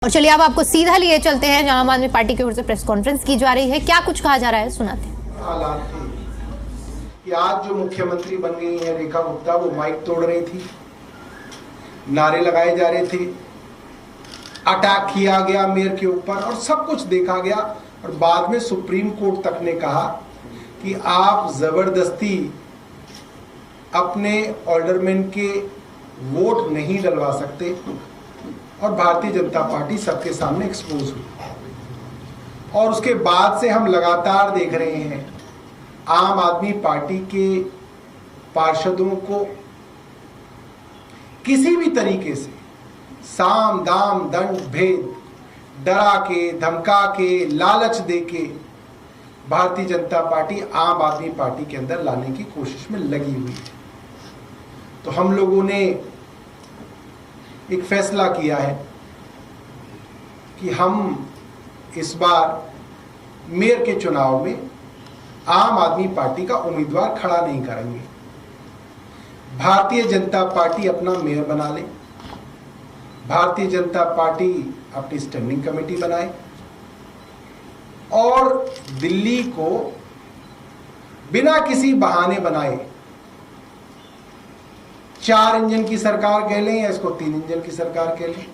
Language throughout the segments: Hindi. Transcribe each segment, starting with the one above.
और चलिए अब आपको सीधा लिए चलते हैं जहां आम आदमी पार्टी की ओर से प्रेस कॉन्फ्रेंस की जा रही है। क्या कुछ कहा जा रहा है, सुनाते हैं। हालात थे कि आज जो मुख्यमंत्री बन गई है रेखा गुप्ता, वो माइक तोड़ रही थी, नारे लगाए जा रहे थे, अटैक किया गया मेयर के ऊपर और सब कुछ देखा गया। और बाद में सुप्रीम कोर्ट तक ने कहा कि आप जबरदस्ती अपने ऑल्डरमैन के वोट नहीं डलवा सकते। और भारतीय जनता पार्टी सबके सामने एक्सपोज हुई। और उसके बाद से हम लगातार देख रहे हैं आम आदमी पार्टी के पार्षदों को किसी भी तरीके से साम दाम दंड भेद, डरा के, धमका के, लालच दे के भारतीय जनता पार्टी आम आदमी पार्टी के अंदर लाने की कोशिश में लगी हुई है। तो हम लोगों ने एक फैसला किया है कि हम इस बार मेयर के चुनाव में आम आदमी पार्टी का उम्मीदवार खड़ा नहीं करेंगे। भारतीय जनता पार्टी अपना मेयर बना ले, भारतीय जनता पार्टी अपनी स्टैंडिंग कमेटी बनाए और दिल्ली को बिना किसी बहाने बनाए 4 इंजन की सरकार कह लें या इसको 3 इंजन की सरकार कह लें।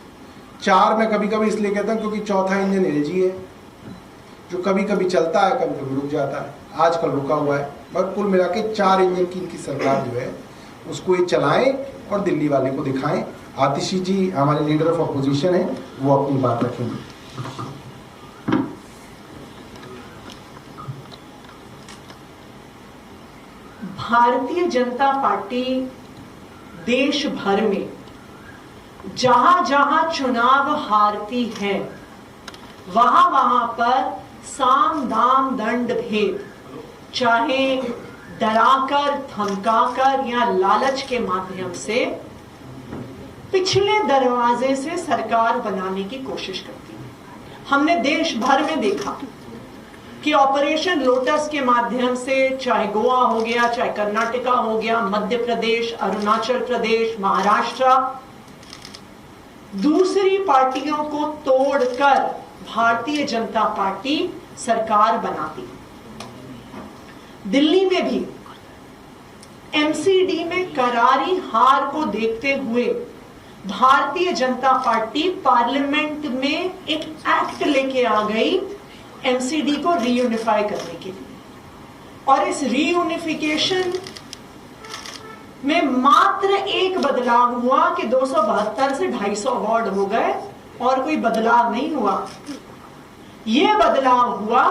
4 मैं कभी कभी इसलिए कहता हूं क्योंकि चौथा इंजन एलजी है जो कभी कभी चलता है, कभी कभी रुक जाता है, आजकल रुका हुआ है। बस कुल मिला के 4 इंजन की इनकी सरकार जो है उसको ये चलाएं और दिल्ली वाले को दिखाएं। आतिशी जी हमारे लीडर ऑफ अपोजिशन है, वो अपनी बात रखेंगे। भारतीय जनता पार्टी देश भर में जहां जहां चुनाव हारती है वहां वहां पर साम दाम दंड भेद, चाहे डराकर, धमकाकर या लालच के माध्यम से पिछले दरवाजे से सरकार बनाने की कोशिश करती है। हमने देश भर में देखा कि ऑपरेशन लोटस के माध्यम से चाहे गोवा हो गया, चाहे कर्नाटका हो गया, मध्य प्रदेश, अरुणाचल प्रदेश, महाराष्ट्र, दूसरी पार्टियों को तोड़कर भारतीय जनता पार्टी सरकार बनाती। दिल्ली में भी एमसीडी में करारी हार को देखते हुए भारतीय जनता पार्टी पार्लियामेंट में एक एक्ट लेके आ गई एमसीडी को रीयूनिफाई करने के लिए। और इस रीयूनिफिकेशन में मात्र एक बदलाव हुआ कि 272 से 250 वार्ड हो गए और कोई बदलाव नहीं हुआ। यह बदलाव हुआ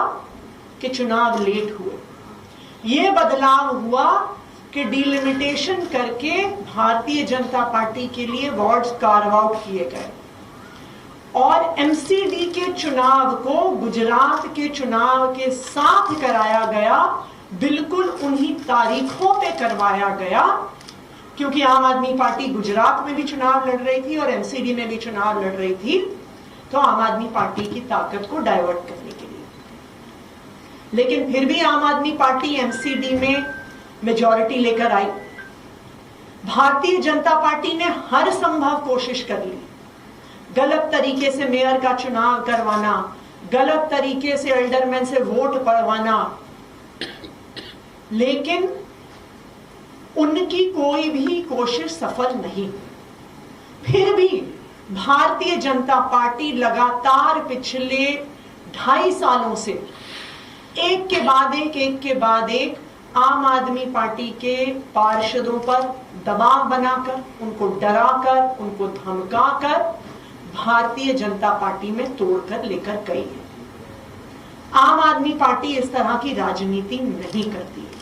कि चुनाव लेट हुए, यह बदलाव हुआ कि डिलिमिटेशन करके भारतीय जनता पार्टी के लिए वार्ड्स कार्व आउट किए गए और एमसीडी के चुनाव को गुजरात के चुनाव के साथ कराया गया, बिल्कुल उन्हीं तारीखों पे करवाया गया क्योंकि आम आदमी पार्टी गुजरात में भी चुनाव लड़ रही थी और एमसीडी में भी चुनाव लड़ रही थी। तो आम आदमी पार्टी की ताकत को डाइवर्ट करने के लिए, लेकिन फिर भी आम आदमी पार्टी एमसीडी में मेजॉरिटी लेकर आई। भारतीय जनता पार्टी ने हर संभव कोशिश कर ली, गलत तरीके से मेयर का चुनाव करवाना, गलत तरीके से एल्डरमैन से वोट पड़वाना, लेकिन उनकी कोई भी कोशिश सफल नहीं। फिर भी भारतीय जनता पार्टी लगातार पिछले 2.5 सालों से एक के बाद एक आम आदमी पार्टी के पार्षदों पर दबाव बनाकर, उनको डराकर, उनको धमकाकर भारतीय जनता पार्टी में तोड़कर लेकर गई है। आम आदमी पार्टी इस तरह की राजनीति नहीं करती है।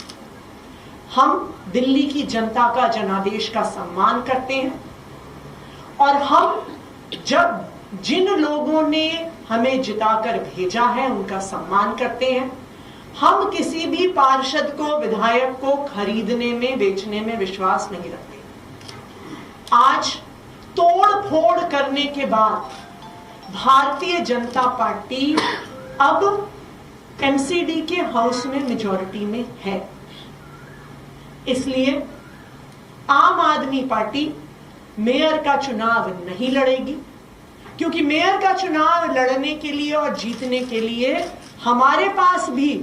हम दिल्ली की जनता का जनादेश का सम्मान करते हैं और हम जब जिन लोगों ने हमें जिताकर भेजा है उनका सम्मान करते हैं। हम किसी भी पार्षद को, विधायक को खरीदने में, बेचने में विश्वास नहीं रखते। आज तोड़ फोड़ करने के बाद भारतीय जनता पार्टी अब एमसीडी के हाउस में मेजॉरिटी में है, इसलिए आम आदमी पार्टी मेयर का चुनाव नहीं लड़ेगी। क्योंकि मेयर का चुनाव लड़ने के लिए और जीतने के लिए हमारे पास भी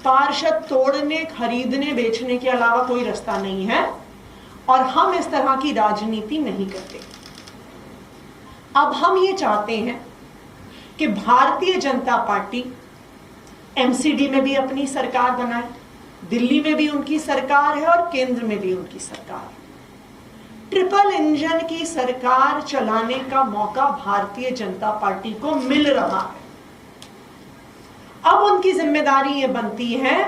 पार्षद तोड़ने, खरीदने, बेचने के अलावा कोई रास्ता नहीं है और हम इस तरह की राजनीति नहीं करते। अब हम ये चाहते हैं कि भारतीय जनता पार्टी एमसीडी में भी अपनी सरकार बनाए, दिल्ली में भी उनकी सरकार है और केंद्र में भी उनकी सरकार है। ट्रिपल इंजन की सरकार चलाने का मौका भारतीय जनता पार्टी को मिल रहा है। अब उनकी जिम्मेदारी ये बनती है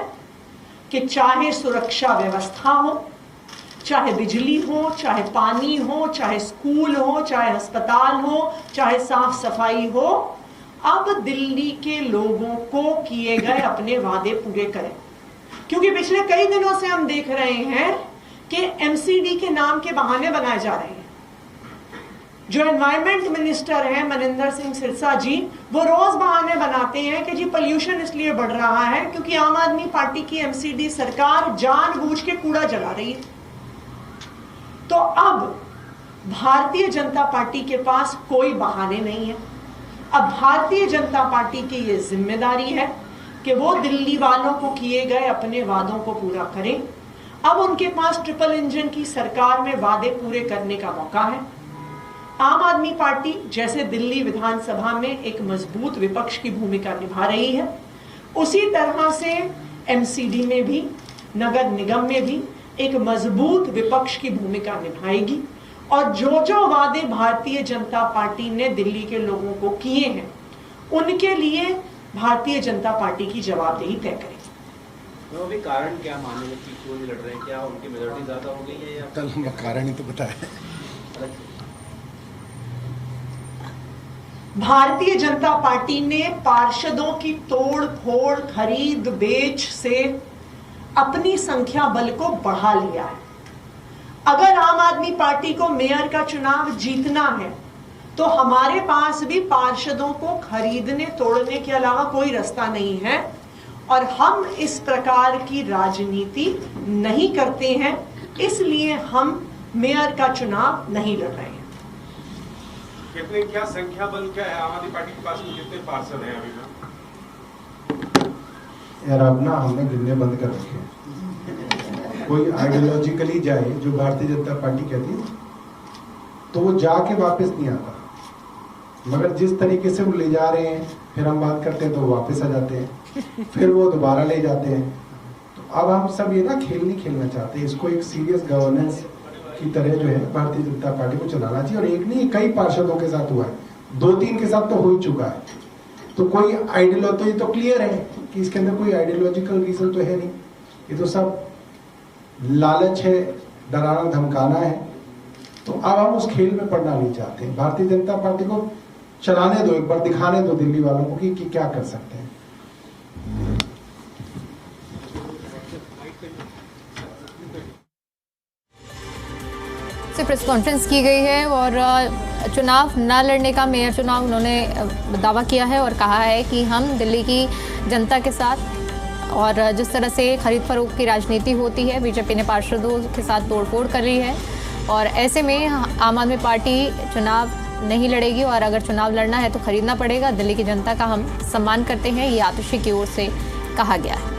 कि चाहे सुरक्षा व्यवस्था हो, चाहे बिजली हो, चाहे पानी हो, चाहे स्कूल हो, चाहे अस्पताल हो, चाहे साफ सफाई हो, अब दिल्ली के लोगों को किए गए अपने वादे पूरे करें। क्योंकि पिछले कई दिनों से हम देख रहे हैं कि एमसीडी के नाम के बहाने बनाए जा रहे हैं। जो एनवायरमेंट मिनिस्टर हैं मनिंदर सिंह सिरसा जी, वो रोज बहाने बनाते हैं कि जी पोल्यूशन इसलिए बढ़ रहा है क्योंकि आम आदमी पार्टी की एमसीडी सरकार जानबूझ के कूड़ा जला रही है। तो अब भारतीय जनता पार्टी के पास कोई बहाने नहीं है। अब भारतीय जनता पार्टी की ये जिम्मेदारी है कि वो दिल्ली वालों को किए गए अपने वादों को पूरा करें। अब उनके पास ट्रिपल इंजन की सरकार में वादे पूरे करने का मौका है। आम आदमी पार्टी जैसे दिल्ली विधानसभा में एक मजबूत विपक्ष की भूमिका निभा रही है, उसी तरह से एमसीडी में भी, नगर निगम में भी एक मजबूत विपक्ष की भूमिका निभाएगी और जो जो वादे भारतीय जनता पार्टी ने दिल्ली के लोगों को किए हैं उनके लिए भारतीय जनता पार्टी की जवाबदेही तय करेगी। तो अभी कारण क्या माने कि क्यों नहीं लड़ रहे हैं? क्या उनकी मेजॉरिटी ज्यादा हो गई है या कल हम कारण ही तो बताया। भारतीय जनता पार्टी ने पार्षदों की तोड़ फोड़, खरीद बेच से अपनी संख्या बल को बढ़ा लिया है। अगर आम आदमी पार्टी को मेयर का चुनाव जीतना है तो हमारे पास भी पार्षदों को खरीदने तोड़ने के अलावा कोई रास्ता नहीं है और हम इस प्रकार की राजनीति नहीं करते हैं, इसलिए हम मेयर का चुनाव नहीं लड़ रहे हैं। कितने, क्या संख्या बल क्या है आम आदमी पार्टी के पास में, कितने पार्षद हैं अभी ना? यार अब ना हमने गिनने बंद कर रखे हैं। कोई आइडियोलॉजिकली जाए जो भारतीय जनता पार्टी कहती है तो वो जाके वापस नहीं आता, मगर जिस तरीके से वो ले जा रहे हैं फिर हम बात करते हैं तो वो वापस आ जाते हैं, फिर वो दोबारा ले जाते हैं। तो अब हम सब ये ना खेल नहीं खेलना चाहते, इसको एक सीरियस गवर्नेंस की तरह जो है भारतीय जनता पार्टी को चलाना चाहिए। और एक नहीं, कई पार्षदों के साथ हुआ है, 2-3 के साथ तो हो ही चुका है। तो कोई आइडियोलॉजी, तो ये तो क्लियर है कि इसके अंदर कोई आइडियोलॉजिकल रीजन तो है नहीं, ये तो सब लालच है, डराना धमकाना है। तो अब हम उस खेल में पड़ना नहीं चाहते। भारतीय जनता पार्टी को चलाने दो, एक बार दिखाने दो दिल्ली वालों को कि क्या कर सकते हैं। से प्रेस कॉन्फ्रेंस की गई है और चुनाव न लड़ने का, मेयर चुनाव उन्होंने दावा किया है और कहा है कि हम दिल्ली की जनता के साथ, और जिस तरह से खरीद फरोख्त की राजनीति होती है, बीजेपी ने पार्षदों के साथ तोड़फोड़ कर ली है और ऐसे में आम आदमी पार्टी चुनाव नहीं लड़ेगी और अगर चुनाव लड़ना है तो खरीदना पड़ेगा। दिल्ली की जनता का हम सम्मान करते हैं, ये आतिशी की ओर से कहा गया है।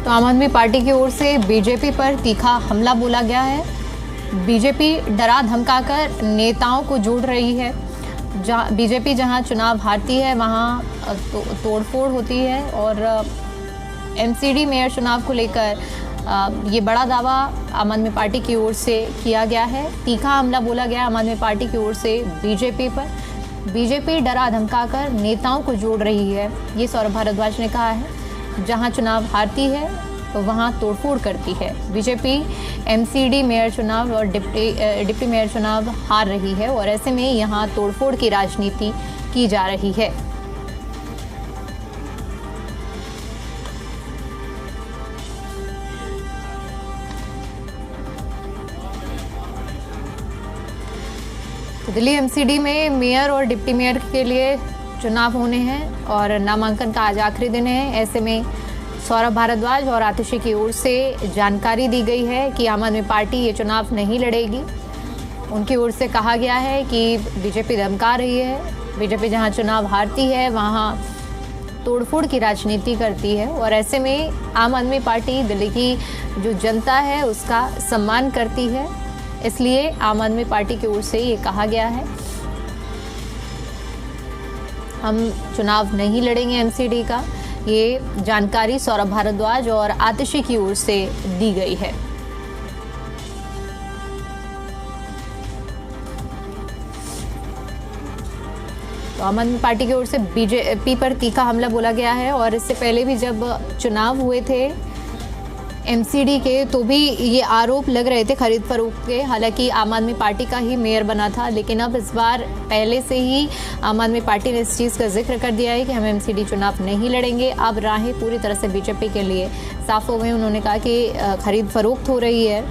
तो आम आदमी पार्टी की ओर से बीजेपी पर तीखा हमला बोला गया है। बीजेपी डरा धमकाकर नेताओं को जोड़ रही है। बीजेपी जहां चुनाव हारती है वहां तोड़फोड़ होती है और एमसीडी मेयर चुनाव को लेकर ये बड़ा दावा आम आदमी पार्टी की ओर से किया गया है। तीखा हमला बोला गया आम आदमी पार्टी की ओर से बीजेपी पर। बीजेपी डरा धमकाकर नेताओं को जोड़ रही है, ये सौरभ भारद्वाज ने कहा है। जहां चुनाव हारती है तो वहां तोड़फोड़ करती है। बीजेपी एमसीडी मेयर चुनाव और डिप्टी मेयर चुनाव हार रही है और ऐसे में यहां तोड़फोड़ की राजनीति की जा रही है। दिल्ली एमसीडी में मेयर और डिप्टी मेयर के लिए चुनाव होने हैं और नामांकन का आज आखिरी दिन है। ऐसे में सौरभ भारद्वाज और आतिशी की ओर से जानकारी दी गई है कि आम आदमी पार्टी ये चुनाव नहीं लड़ेगी। उनकी ओर से कहा गया है कि बीजेपी धमका रही है। बीजेपी जहां चुनाव हारती है वहां तोड़फोड़ की राजनीति करती है और ऐसे में आम आदमी पार्टी दिल्ली की जो जनता है उसका सम्मान करती है। इसलिए आम आदमी पार्टी की ओर से ये कहा गया है हम चुनाव नहीं लड़ेंगे एमसीडी का। ये जानकारी सौरभ भारद्वाज और आतिशी की ओर से दी गई है। तो आम आदमी पार्टी की ओर से बीजेपी पर तीखा हमला बोला गया है और इससे पहले भी जब चुनाव हुए थे एमसीडी के तो भी ये आरोप लग रहे थे खरीद फरोख्त के। हालांकि आम आदमी पार्टी का ही मेयर बना था, लेकिन अब इस बार पहले से ही आम आदमी पार्टी ने इस चीज़ का जिक्र कर दिया है कि हम एमसीडी चुनाव नहीं लड़ेंगे। अब राहें पूरी तरह से बीजेपी के लिए साफ हो गई। उन्होंने कहा कि खरीद फरोख्त हो रही है।